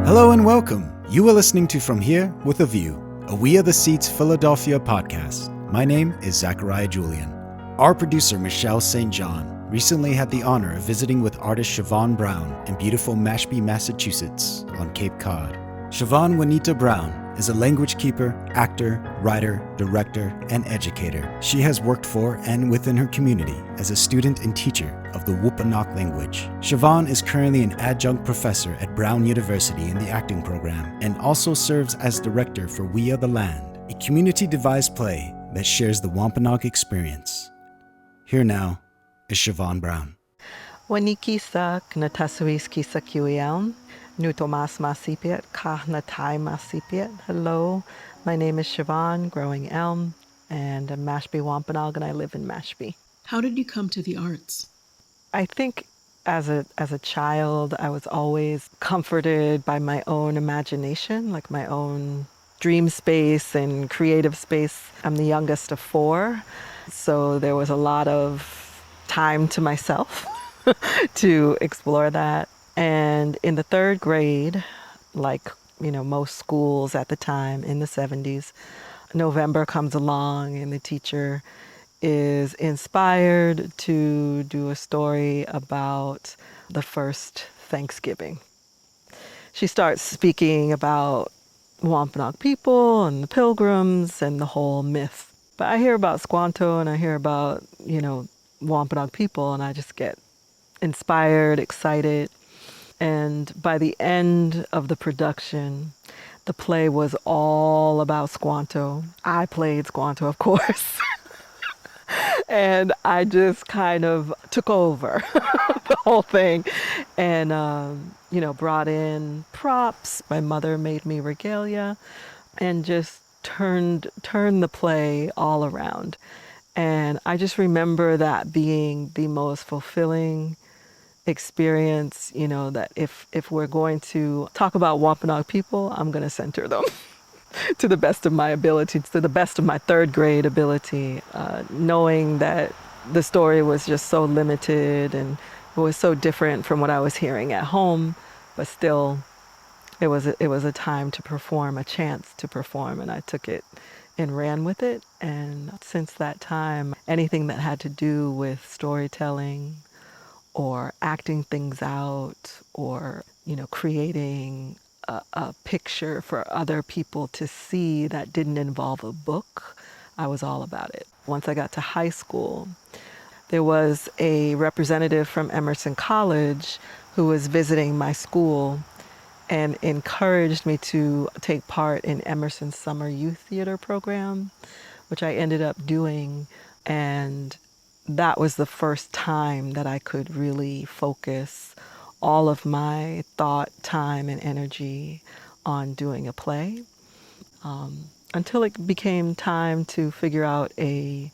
Hello and welcome. You are listening to From Here with a View, a We Are the Seats Philadelphia podcast. My name is Zachariah Julian. Our producer, Michelle St. John, recently had the honor of visiting with artist Siobhan Brown in beautiful Mashpee, Massachusetts on Cape Cod. Siobhan Juanita Brown is a language keeper, actor, writer, director, and educator. She has worked for and within her community as a student and teacher of the Wampanoag language. Siobhan is currently an adjunct professor at Brown University in the acting program and also serves as director for We Are the Land, a community-devised play that shares the Wampanoag experience. Here now is Siobhan Brown. Wanikisa knatasuis kisa kiwiam, nutomas masipiet kahnatai masipiet. Hello, my name is Siobhan, Growing Elm, and I'm Mashpee Wampanoag, and I live in Mashpee. How did you come to the arts? I think as a child, I was always comforted by my own imagination, like my own dream space and creative space. I'm the youngest of four, so there was a lot of time to myself to explore that. And in the third grade, like, most schools at the time in the 70s, November comes along and the teacher is inspired to do a story about the first Thanksgiving. She starts speaking about Wampanoag people and the Pilgrims and the whole myth. But I hear about Squanto and I hear about, Wampanoag people, and I just get inspired, excited. And by the end of the production, the play was all about Squanto. I played Squanto, of course. And I just kind of took over the whole thing and, brought in props. My mother made me regalia and just turned the play all around. And I just remember that being the most fulfilling experience, that if we're going to talk about Wampanoag people, I'm going to center them to the best of my ability, to the best of my third grade ability, knowing that the story was just so limited and it was so different from what I was hearing at home, but still it was a time to perform, a chance to perform, and I took it and ran with it. And since that time, anything that had to do with storytelling or acting things out or, creating a picture for other people to see that didn't involve a book, I was all about it. Once I got to high school, there was a representative from Emerson College who was visiting my school and encouraged me to take part in Emerson's summer youth theater program, which I ended up doing. And that was the first time that I could really focus all of my thought, time, and energy on doing a play, until it became time to figure out a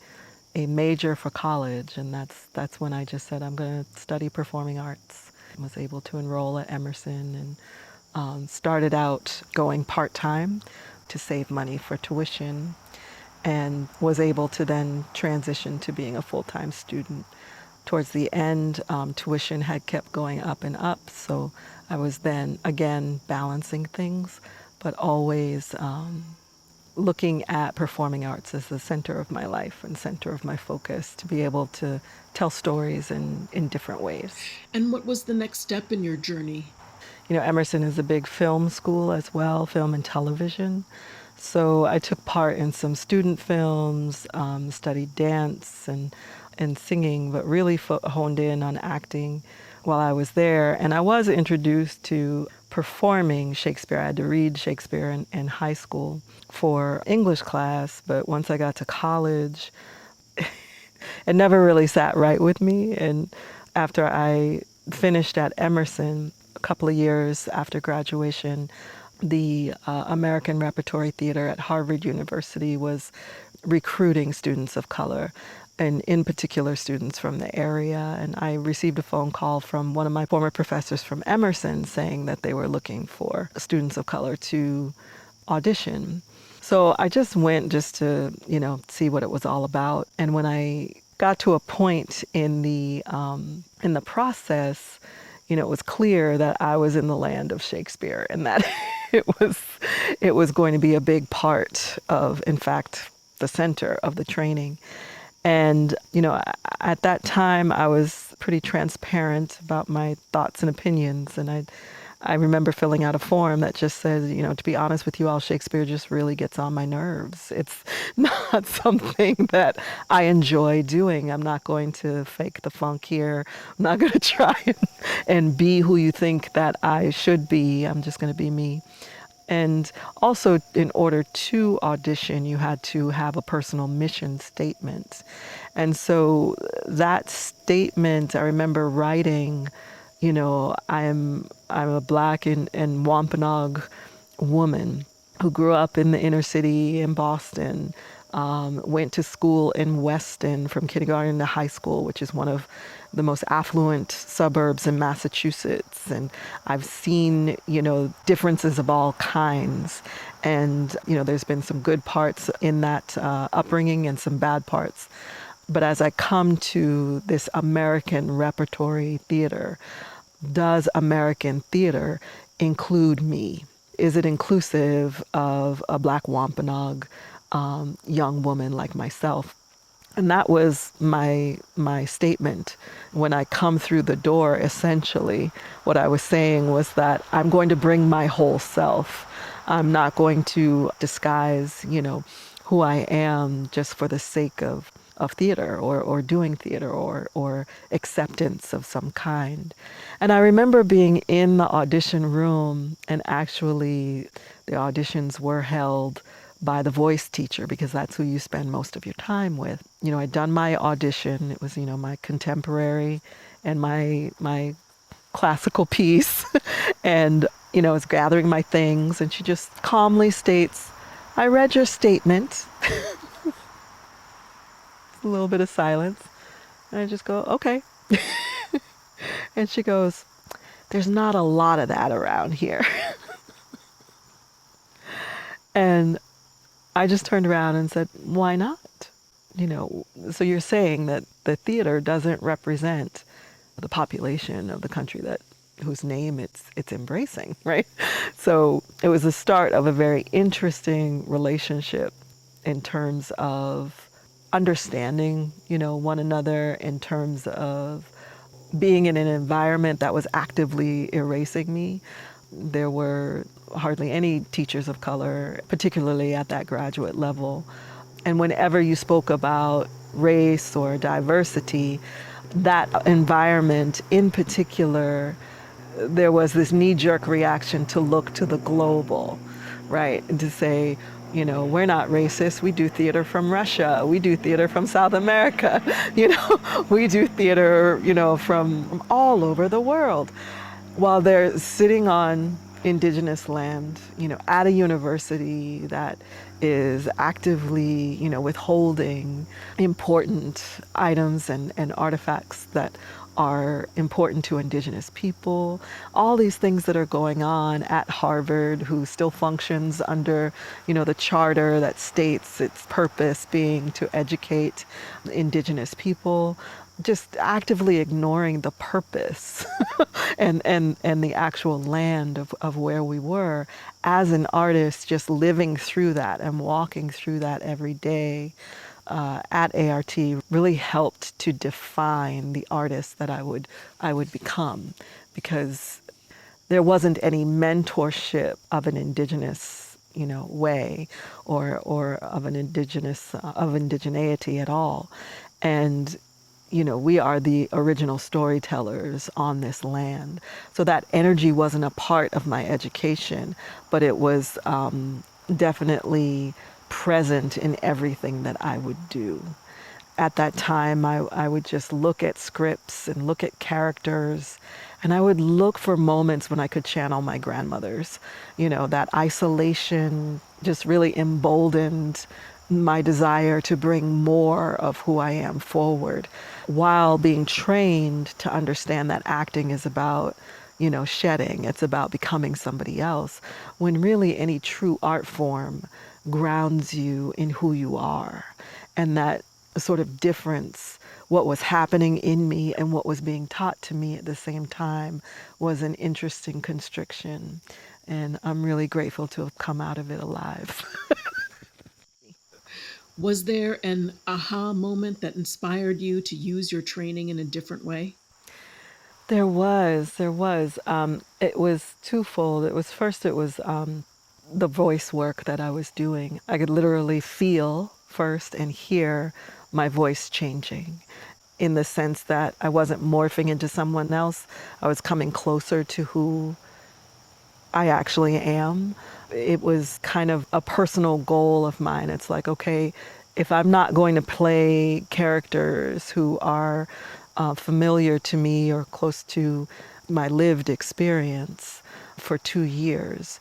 major for college. And that's when I just said, I'm going to study performing arts. I was able to enroll at Emerson and started out going part-time to save money for tuition, and was able to then transition to being a full-time student. Towards the end, tuition had kept going up and up, so I was then again balancing things, but always looking at performing arts as the center of my life and center of my focus, to be able to tell stories in different ways. And what was the next step in your journey? Emerson is a big film school as well, film and television. So I took part in some student films, studied dance and singing, but really honed in on acting while I was there. And I was introduced to performing Shakespeare. I had to read Shakespeare in high school for English class, but once I got to college, it never really sat right with me. And after I finished at Emerson, a couple of years after graduation, the American Repertory Theater at Harvard University was recruiting students of color, and in particular students from the area. And I received a phone call from one of my former professors from Emerson saying that they were looking for students of color to audition. So I just went just to, see what it was all about. And when I got to a point in the process, it was clear that I was in the land of Shakespeare, and that it was going to be a big part of, in fact, the center of the training. And, at that time, I was pretty transparent about my thoughts and opinions. And I remember filling out a form that just said, to be honest with you all, Shakespeare just really gets on my nerves. It's not something that I enjoy doing. I'm not going to fake the funk here. I'm not going to try and be who you think that I should be. I'm just going to be me. And also, in order to audition, you had to have a personal mission statement. And so that statement, I remember writing, I'm a Black and Wampanoag woman who grew up in the inner city in Boston, went to school in Weston from kindergarten to high school, which is one of the most affluent suburbs in Massachusetts. And I've seen, differences of all kinds. And, there's been some good parts in that upbringing and some bad parts. But as I come to this American repertory theater, does American theater include me? Is it inclusive of a Black Wampanoag young woman like myself? And that was my statement. When I come through the door, essentially, what I was saying was that I'm going to bring my whole self. I'm not going to disguise, who I am just for the sake of theater or doing theater or acceptance of some kind. And I remember being in the audition room, and actually the auditions were held by the voice teacher, because that's who you spend most of your time with. I'd done my audition. It was, my contemporary and my classical piece. And, I was gathering my things, and she just calmly states, "I read your statement." A little bit of silence. And I just go, "Okay." And she goes, "There's not a lot of that around here." And I just turned around and said, "Why not? So you're saying that the theater doesn't represent the population of the country whose name it's embracing, right?" So it was the start of a very interesting relationship in terms of understanding, one another, in terms of being in an environment that was actively erasing me. There were hardly any teachers of color, particularly at that graduate level. And whenever you spoke about race or diversity, that environment in particular, there was this knee-jerk reaction to look to the global, right? And to say, we're not racist. We do theater from Russia. We do theater from South America. We do theater, from all over the world. While they're sitting on Indigenous land, at a university that is actively, withholding important items and artifacts that are important to Indigenous people, all these things that are going on at Harvard, who still functions under, the charter that states its purpose being to educate Indigenous people, just actively ignoring the purpose and the actual land of where we were. As an artist, just living through that and walking through that every day at ART really helped to define the artist that I would become, because there wasn't any mentorship of an Indigenous way or of an Indigenous of indigeneity at all. And we are the original storytellers on this land. So that energy wasn't a part of my education, but it was definitely present in everything that I would do. At that time, I would just look at scripts and look at characters, and I would look for moments when I could channel my grandmothers. That isolation just really emboldened my desire to bring more of who I am forward, while being trained to understand that acting is about, shedding. It's about becoming somebody else, when really any true art form grounds you in who you are. And that sort of difference what was happening in me and what was being taught to me at the same time was an interesting constriction. And I'm really grateful to have come out of it alive. Was there an aha moment that inspired you to use your training in a different way? There was. It was twofold. It was the voice work that I was doing. I could literally feel first and hear my voice changing in the sense that I wasn't morphing into someone else. I was coming closer to who I actually am. It was kind of a personal goal of mine. It's like, okay, if I'm not going to play characters who are familiar to me or close to my lived experience for 2 years,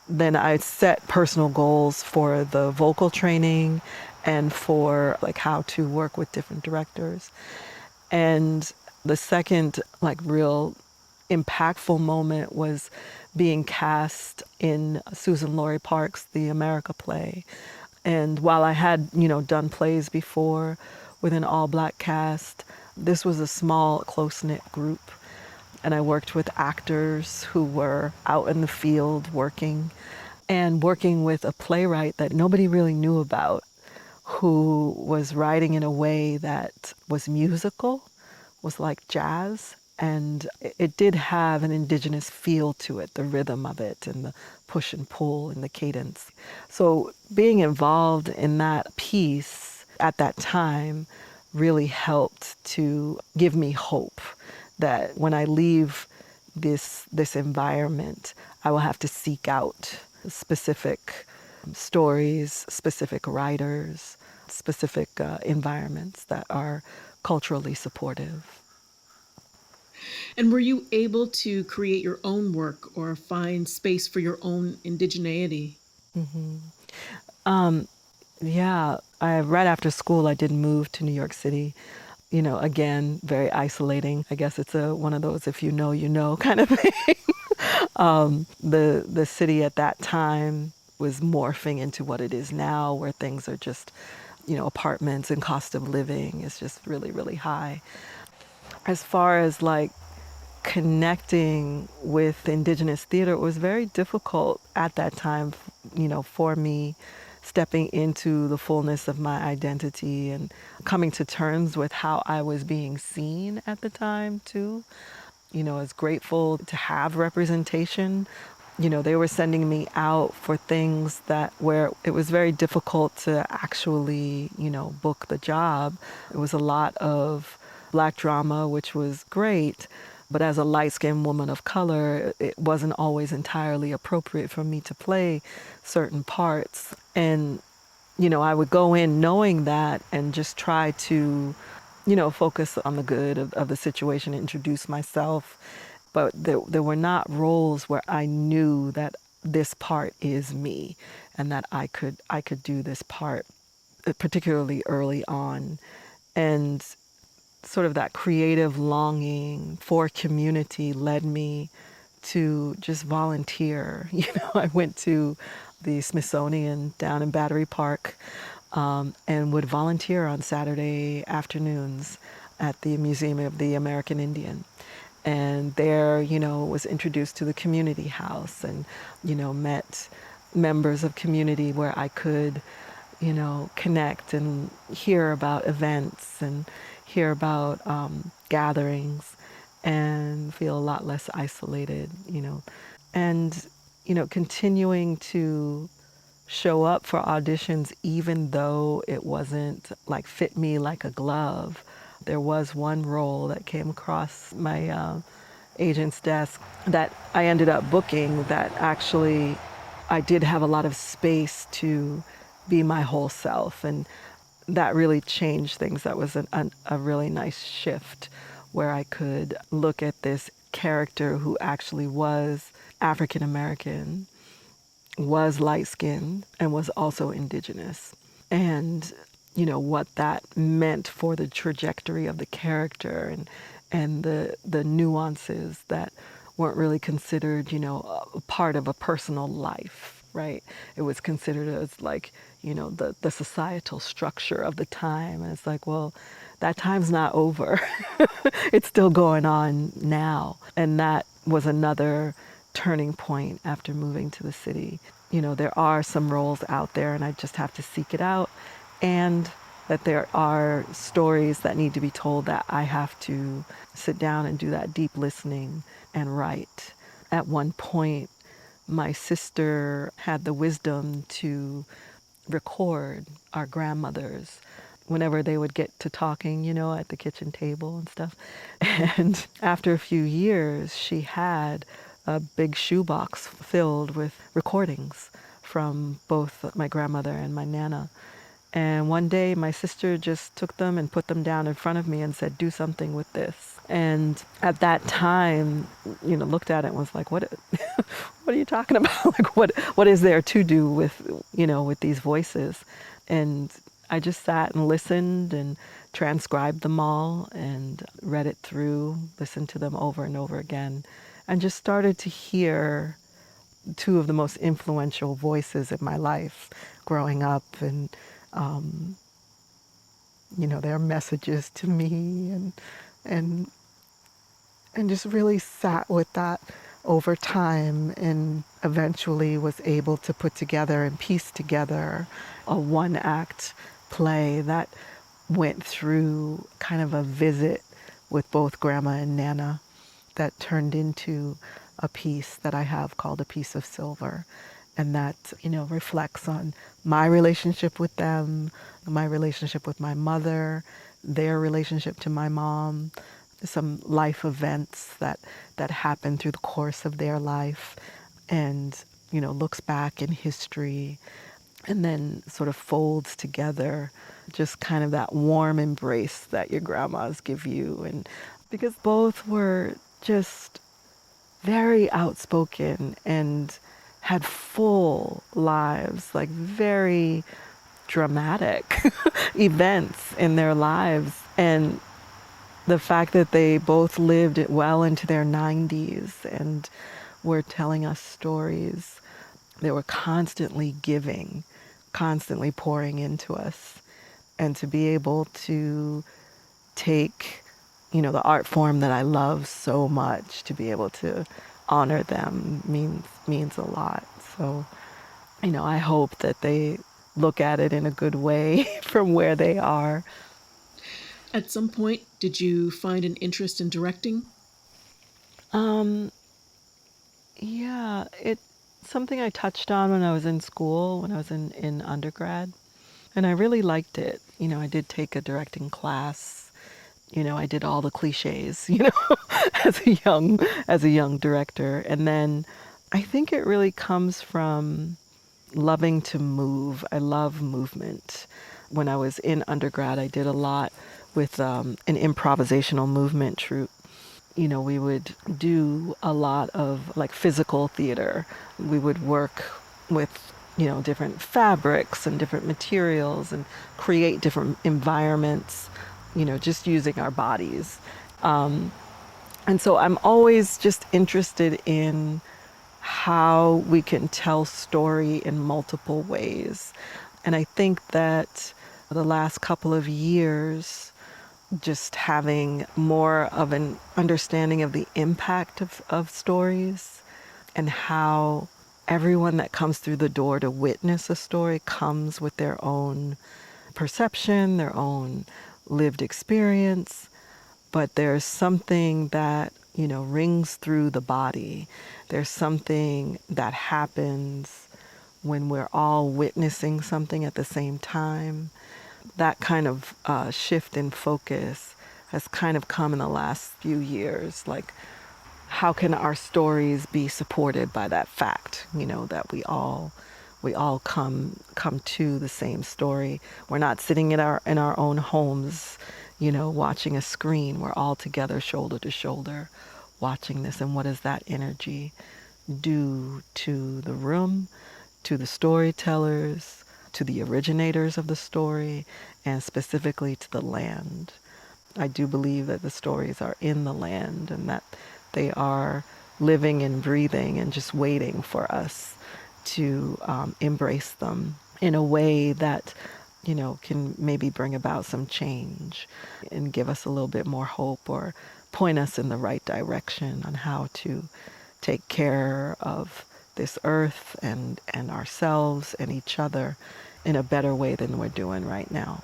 then I set personal goals for the vocal training and for like how to work with different directors. And the second like real impactful moment was being cast in Susan Laurie Park's The America play. And while I had, done plays before with an all-black cast, this was a small, close-knit group. And I worked with actors who were out in the field working and working with a playwright that nobody really knew about, who was writing in a way that was musical, was like jazz. And it did have an indigenous feel to it, the rhythm of it and the push and pull and the cadence. So being involved in that piece at that time really helped to give me hope that when I leave this environment, I will have to seek out specific stories, specific writers, specific environments that are culturally supportive. And were you able to create your own work or find space for your own indigeneity? Yeah, right after school, I did move to New York City. Again, very isolating. I guess it's a one of those if you know kind of thing. The city at that time was morphing into what it is now, where things are just, apartments and cost of living is just really, really high. As far as like connecting with Indigenous theater, it was very difficult at that time, for me stepping into the fullness of my identity and coming to terms with how I was being seen at the time too. I was grateful to have representation. They were sending me out for things that where it was very difficult to actually, book the job. It was a lot of black drama, which was great. But as a light-skinned woman of color, it wasn't always entirely appropriate for me to play certain parts. And, I would go in knowing that and just try to, focus on the good of the situation, introduce myself. But there were not roles where I knew that this part is me and that I could do this part, particularly early on. And sort of that creative longing for community led me to just volunteer. I went to the Smithsonian down in Battery Park and would volunteer on Saturday afternoons at the Museum of the American Indian. And there, was introduced to the community house and, met members of community where I could, connect and hear about events and hear about gatherings and feel a lot less isolated, And, continuing to show up for auditions even though it wasn't like fit me like a glove. There was one role that came across my agent's desk that I ended up booking that actually I did have a lot of space to be my whole self. And that really changed things. That was a really nice shift where I could look at this character who actually was African American, was light skinned, and was also Indigenous. And, what that meant for the trajectory of the character and the nuances that weren't really considered, a part of a personal life. right? It was considered as like, the societal structure of the time. And it's like, well, that time's not over. It's still going on now. And that was another turning point after moving to the city. There are some roles out there and I just have to seek it out. And that there are stories that need to be told that I have to sit down and do that deep listening and write. At one point, my sister had the wisdom to record our grandmothers whenever they would get to talking, at the kitchen table and stuff. And after a few years, she had a big shoebox filled with recordings from both my grandmother and my Nana. And one day my sister just took them and put them down in front of me and said, do something with this. And at that time, looked at it and was like, what what are you talking about? Like, what is there to do with, with these voices? And I just sat and listened and transcribed them all and read it through, listened to them over and over again, and just started to hear two of the most influential voices in my life growing up, and their messages to me, and and just really sat with that over time, and eventually was able to put together and piece together a one act play that went through kind of a visit with both Grandma and Nana that turned into a piece that I have called A Piece of Silver. And that, reflects on my relationship with them, my relationship with my mother, their relationship to my mom, some life events that happened through the course of their life, and, looks back in history, and then sort of folds together just kind of that warm embrace that your grandmas give you. And because both were just very outspoken and had full lives, like very dramatic events in their lives. And the fact that they both lived it well into their 90s and were telling us stories, they were constantly giving, constantly pouring into us. And to be able to take, the art form that I love so much, to be able to honor them means a lot. So, I hope that they look at it in a good way from where they are. At some point, did you find an interest in directing? Um, yeah, it's something I touched on when I was in school, when I was in undergrad. And I really liked it. I did take a directing class. I did all the cliches, as a young director. And then I think it really comes from loving to move. I love movement. When I was in undergrad, I did a lot with an improvisational movement troupe. We would do a lot of like physical theater. We would work with, different fabrics and different materials and create different environments, just using our bodies. And so I'm always just interested in how we can tell story in multiple ways. And I think that the last couple of years, just having more of an understanding of the impact of stories, and how everyone that comes through the door to witness a story comes with their own perception, their own lived experience. But there's something that, rings through the body. There's something that happens when we're all witnessing something at the same time. That kind of shift in focus has kind of come in the last few years. Like, how can our stories be supported by that fact, that we all come to the same story. We're not sitting in our own homes, watching a screen. We're all together, shoulder to shoulder, watching this. And what does that energy do to the room, to the storytellers, to the originators of the story, and specifically to the land? I do believe that the stories are in the land, and that they are living and breathing and just waiting for us to embrace them in a way that, can maybe bring about some change and give us a little bit more hope or point us in the right direction on how to take care of this earth and ourselves and each other in a better way than we're doing right now.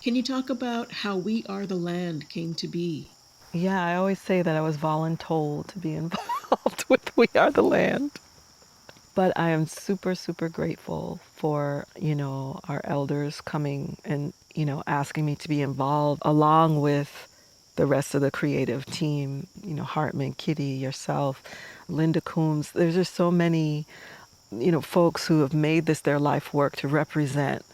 Can you talk about how We Are the Land came to be? Yeah, I always say that I was voluntold to be involved with We Are the Land. But I am super, super grateful for, our elders coming and, asking me to be involved along with the rest of the creative team, Hartman, Kitty, yourself, Linda Coombs. There's just so many, folks who have made this their life work to represent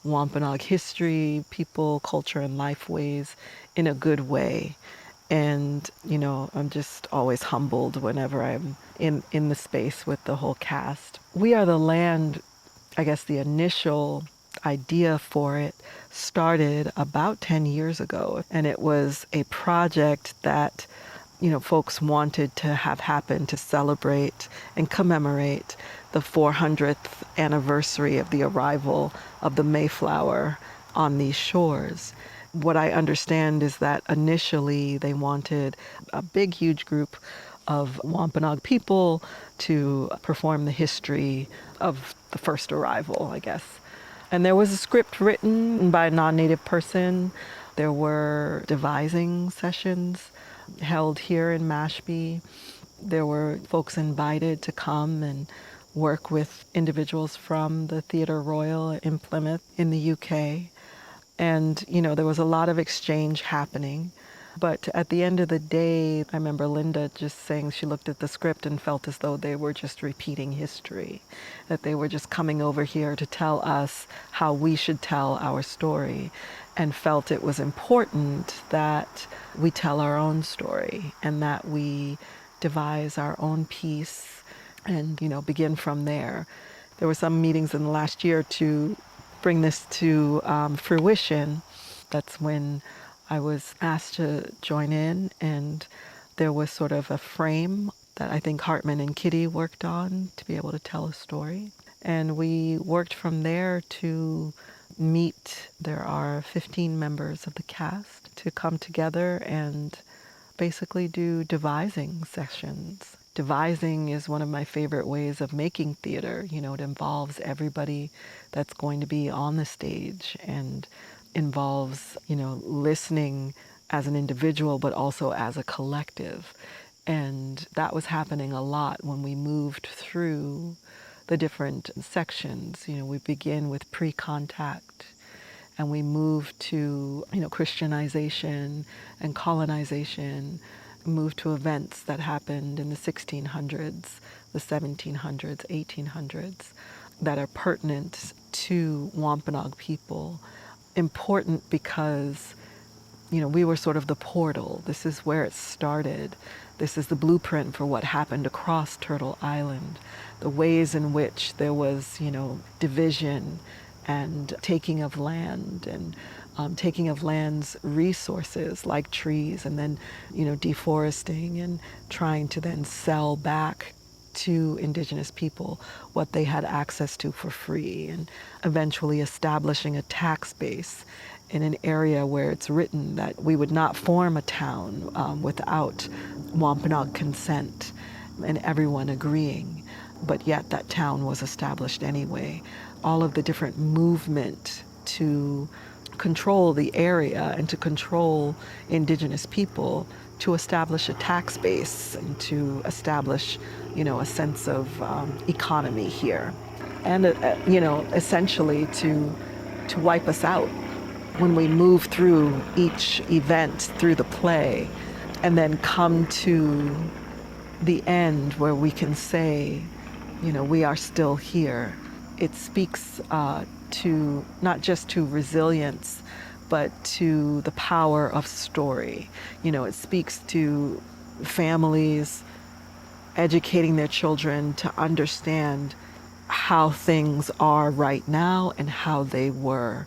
Wampanoag history, people, culture, and lifeways in a good way. And, I'm just always humbled whenever I'm in the space with the whole cast. We Are the Land, I guess the initial idea for it started about 10 years ago. And it was a project that, folks wanted to have happen to celebrate and commemorate the 400th anniversary of the arrival of the Mayflower on these shores. What I understand is that initially they wanted a big, huge group of Wampanoag people to perform the history of the first arrival, I guess. And there was a script written by a non-native person. There were devising sessions held here in Mashpee. There were folks invited to come and work with individuals from the Theatre Royal in Plymouth in the UK. And, there was a lot of exchange happening. But at the end of the day, I remember Linda just saying she looked at the script and felt as though they were just repeating history, that they were just coming over here to tell us how we should tell our story, and felt it was important that we tell our own story and that we devise our own piece and, begin from there. There were some meetings in the last year to bring this to fruition. That's when I was asked to join in, and there was sort of a frame that I think Hartman and Kitty worked on to be able to tell a story. And we worked from there to meet. There are 15 members of the cast to come together and basically do devising sessions. Devising is one of my favorite ways of making theater. It involves everybody that's going to be on the stage and involves, listening as an individual, but also as a collective. And that was happening a lot when we moved through the different sections. We begin with pre-contact, and we move to, Christianization and colonization, move to events that happened in the 1600s, the 1700s, 1800s, that are pertinent to Wampanoag people. Important because, we were sort of the portal. This is where it started. This is the blueprint for what happened across Turtle Island, the ways in which there was, division and taking of land and taking of land's resources like trees, and then, deforesting and trying to then sell back to Indigenous people what they had access to for free, and eventually establishing a tax base in an area where it's written that we would not form a town without Wampanoag consent and everyone agreeing. But yet that town was established anyway. All of the different movement to control the area and to control Indigenous people, to establish a tax base and to establish, a sense of economy here, and essentially to wipe us out when we move through each event, through the play, and then come to the end where we can say, we are still here. It speaks to not just to resilience, but to the power of story. It speaks to families educating their children to understand how things are right now and how they were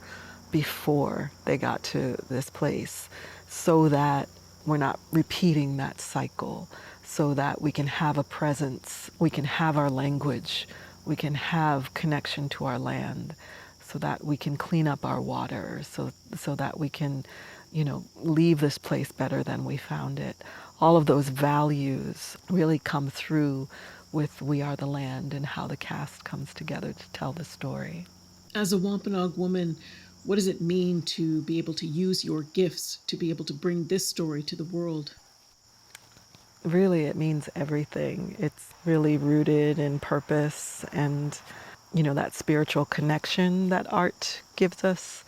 before they got to this place, so that we're not repeating that cycle, so that we can have a presence, we can have our language, we can have connection to our land, so that we can clean up our water, so that we can, leave this place better than we found it. All of those values really come through with We Are the Land and how the cast comes together to tell the story. As a Wampanoag woman, what does it mean to be able to use your gifts to be able to bring this story to the world? Really, it means everything. It's really rooted in purpose and, that spiritual connection that art gives us.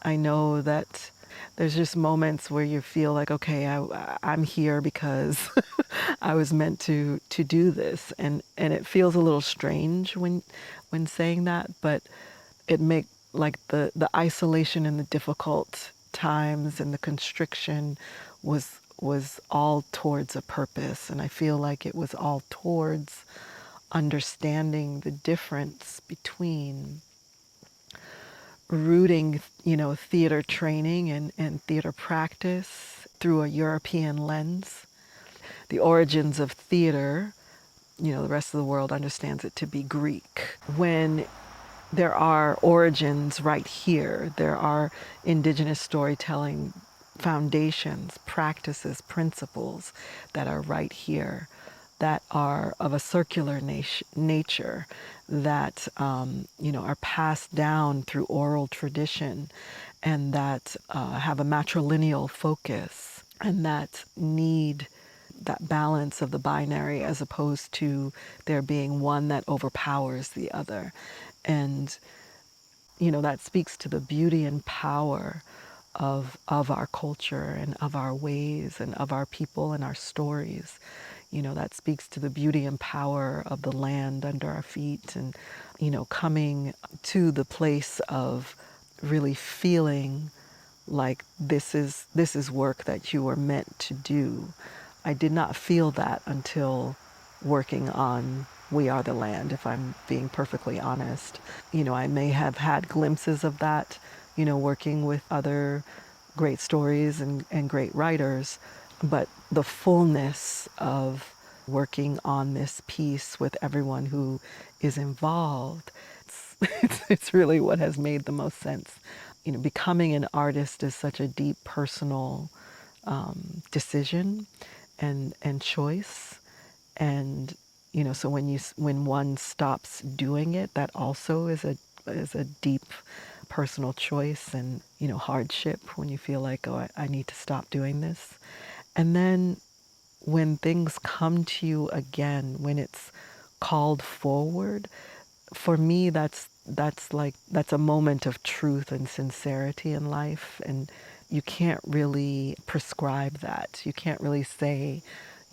I know that there's just moments where you feel like, okay, I'm here because I was meant to do this, and it feels a little strange when saying that, but it make like the isolation and the difficult times and the constriction was all towards a purpose, and I feel like it was all towards understanding the difference between rooting, theater training and theater practice through a European lens. The origins of theater, the rest of the world understands it to be Greek. When there are origins right here, there are indigenous storytelling foundations, practices, principles that are right here, that are of a circular nature, that are passed down through oral tradition, and that have a matrilineal focus, and that need that balance of the binary, as opposed to there being one that overpowers the other. And that speaks to the beauty and power of our culture and of our ways and of our people and our stories. That speaks to the beauty and power of the land under our feet, and, coming to the place of really feeling like this is work that you were meant to do. I did not feel that until working on We Are the Land, if I'm being perfectly honest. I may have had glimpses of that, working with other great stories and great writers, but the fullness of working on this piece with everyone who is involved, it's really what has made the most sense. Becoming an artist is such a deep personal decision and choice, and so when one stops doing it, that also is a deep personal choice and hardship, when you feel like, oh, I need to stop doing this. And then when things come to you again, when it's called forward, for me that's a moment of truth and sincerity in life, and you can't really prescribe that. You can't really say,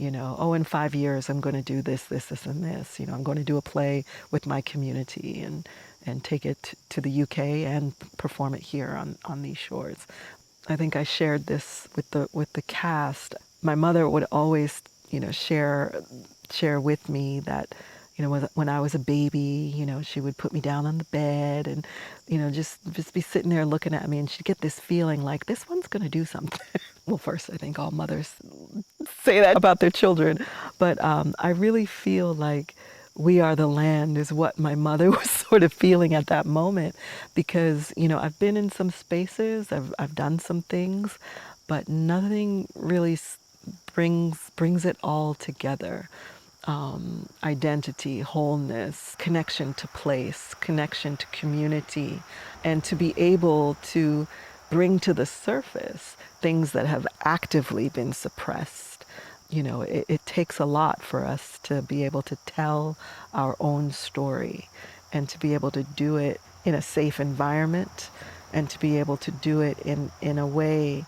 oh, in 5 years I'm going to do this, and this. I'm going to do a play with my community and take it to the UK and perform it here on these shores. I think I shared this with the cast. My mother would always, share with me that, when I was a baby, she would put me down on the bed and, just be sitting there looking at me, and she'd get this feeling like this one's going to do something. Well, first, I think all mothers say that about their children, but I really feel like We Are the Land is what my mother was sort of feeling at that moment, because, I've been in some spaces, I've done some things, but nothing really brings it all together. Identity, wholeness, connection to place, connection to community, and to be able to bring to the surface things that have actively been suppressed. It takes a lot for us to be able to tell our own story, and to be able to do it in a safe environment, and to be able to do it in a way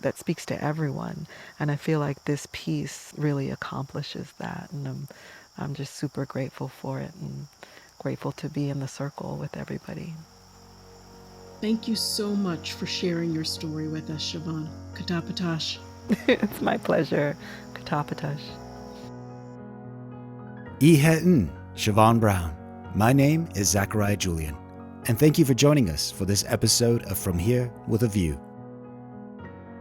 that speaks to everyone. And I feel like this piece really accomplishes that, and I'm just super grateful for it, and grateful to be in the circle with everybody. Thank you so much for sharing your story with us, Siobhan. Katapatash. It's my pleasure. Katapatash. Ihe'in, Siobhan Brown. My name is Zachariah Julian, and thank you for joining us for this episode of From Here with a View.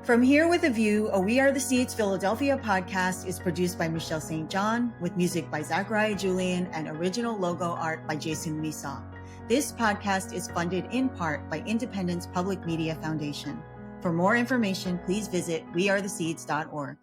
From Here with a View, a We Are the Seeds Philadelphia podcast is produced by Michelle St. John, with music by Zachariah Julian and original logo art by Jason Misa. This podcast is funded in part by Independence Public Media Foundation. For more information, please visit wearetheseeds.org.